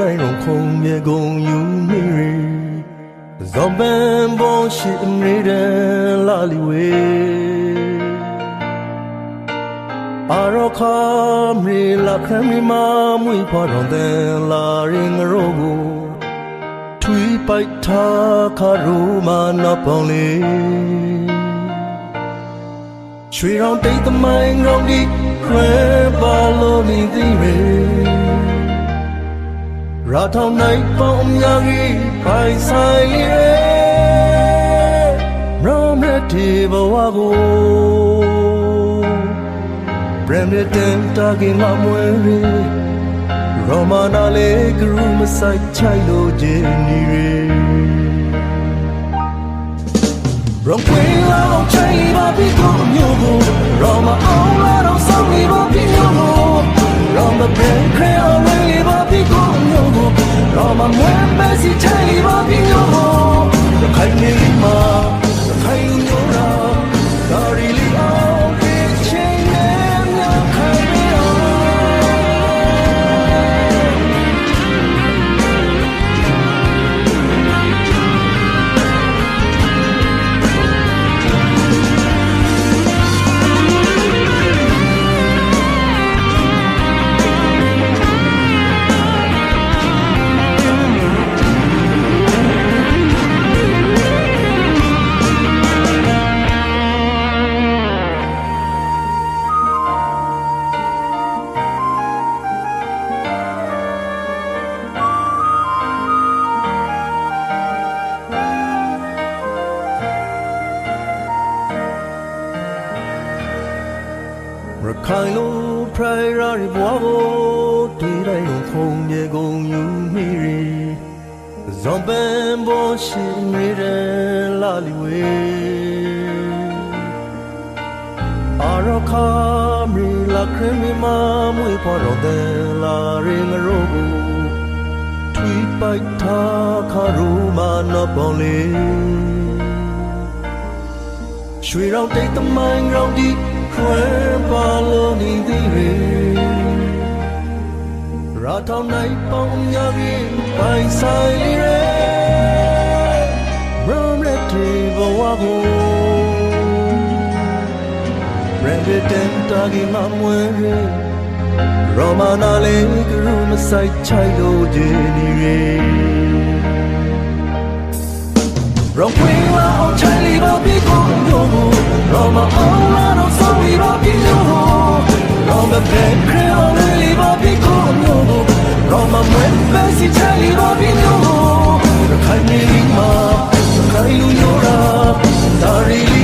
တိုင်းတော့ခုံမြေကုန်ယူမိရီဇော်ပန်ပေါ်ရှိနေတဲ့လာလီဝေအာရခါမီလာခမီမာမွေဖော်တော်တဲ့လာရင်ရောကိုထွေးပိုက်ထားခါရူမာနပေါင်းလေရွှေရောင်တိတ်သမိုင်းရောင်ဒီခွဲပါလို့နေသေးတယ်ရာထောင်နိုင်ပေါင်းများကြီးပိုင်ဆိုင်လေရောမရတီဘဝကိုပရမတန်တာကင်ငါမွေရီရောမနာလေးကရူမဆိုင်ချိုင်လို့ခြင်းနေရီရောကွေလာအောင်ချိုင်ပါပြီးတော့မျိုးကိုရောမအောင်လာတော့ဆောင်းနေပါပြီးမျိုးကိုရောမဘယ်ခရဲအောင်လေးပါပြီးတော့မျိုးကိုရောမမွေးမစီချိုင်ပါပြီးမျိုးကိုခိုင်နေမှာခိုင်လို့ရာဒါရီလီအောင်ဖြစ်ချင်တဲ့မြောက်ခိုင်ရောရခိုင်လိုဖရိုင်ရာရီဘွားကိုတွေ့တိုင်းလုံးခုံမြေကုန်ယူမိရီဇွန်ပန်ပေါ်ရှိနေတဲ့လာလီဝေအာရခါမီလာခရမီမာမွေဖော်တော်တဲ့လာရင်ရောကိုထွေးပိုက်ထားခါရူမာနပေါင်းလေရွှေရောင်တိတ်သမိုင်းရောင်ဒီခွဲပါလို့နေသေးတယ်ရာထောင်နိုင်ပေါင်းများပြီးပိုင်ဆိုင်လေရောမရတီဘဝကိုရန်တဲ့တာဂီမမွေရောမနာလေးကရူမဆိုင်ချိုင်လို့ခြင်းနေရောကွေလာအောင်ချိုင်လီပါပြီးကိုမျိုးကိုရောမအောင်လာတော့ဆောင်းလီပါပြီးမျိုးကိုရောမဘယ်ခရဲအောင်လီပါပြီးကိုမျိုးကိုရောမမွေးမစီချိုင်လီပါပြီးမျိုးကိုခိုင်နေမှာခိုင်လူရောရာဒါရီလီ